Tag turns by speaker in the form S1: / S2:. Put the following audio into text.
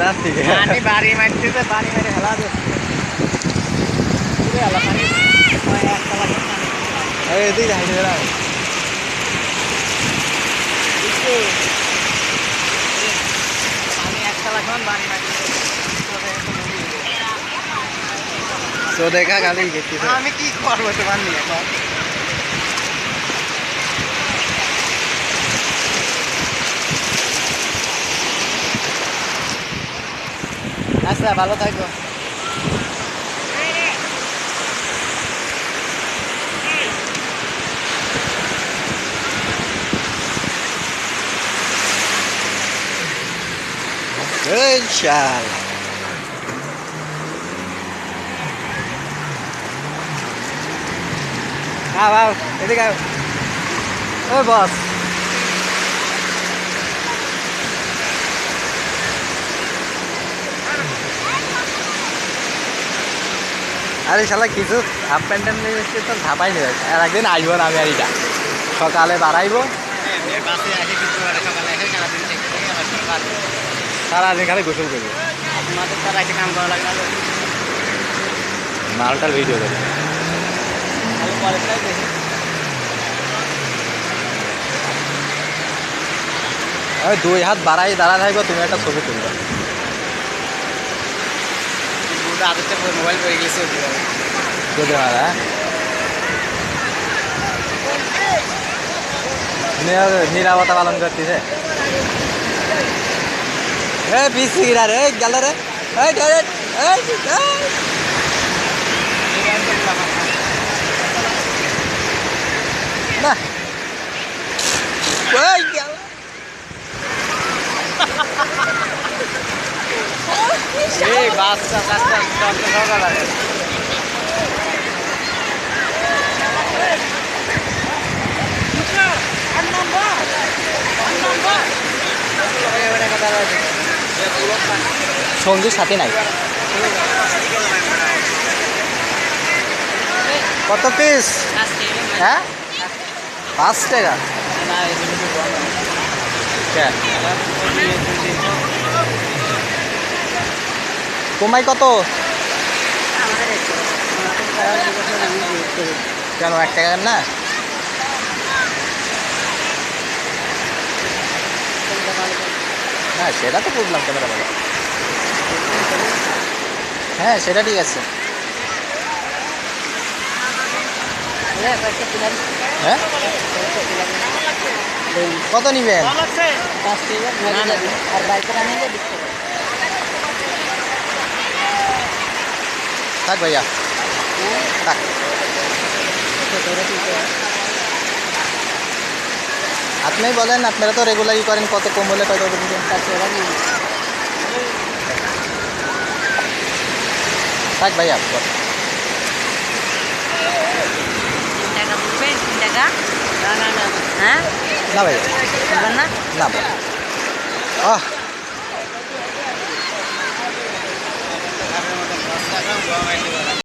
S1: বেড়ার থেকে
S2: পানি বাড়ি মারতেছে, পানি মেরে হেলা দিচ্ছে পুরো হেলা পানি একতলা পানি
S1: এদিকে হাইটে বেড়া
S2: পানি একতলা খান পানি মারতেছে
S1: তো দেখা খালি দেখতেছে
S2: আমি কি করবো তোমার নিয়ে এখন আচ্ছা ভালো থাকো
S1: ইনশাআল্লাহ আও এদিকে আও ও বস আরে শালা কিছু হাফ প্যান্ট নিয়ে এসে তো ধাপাই নিয়ে যাচ্ছে আর একদিন আসবো না আমি আর এটা সকালে বাড়াইবো
S2: বাসে আসে কিছু সকালে এসে সারাদিন থেকে আবার সকাল
S1: সারাদিন খালি গোসল করবো
S2: তোমাদের তার আগে কাম করা লাগলো
S1: মালটার ভিডিও করবো
S2: আমি কলেজটাই দেখি
S1: ওই 2 হাত বাড়াই দাঁড়া থাকবো তুমি একটা ছবি তুলবে
S2: আদতে মোবাইল পড়ে গেছে
S1: যদি মারা নিরাপত্তা পালন করতেছে পিসি রে গেল রে না গেল
S2: এই বাসটা কাজটা সকাল লাগে
S1: সঙ্গীর সাথে নাই কত পিস হ্যাঁ 5 টাকা তোমায় কত কেন 1 টাকা না হ্যাঁ সেটা তো বুঝলাম ক্যামেরা ভালো হ্যাঁ সেটা ঠিক আছে হ্যাঁ কত নিবেন থাক ভাইয়া থাক আপনি বলেন আপনারা তো রেগুলারই করেন কত কম হলে কত দিবেন থাক ভাইয়া না ভাইয়া না ভাই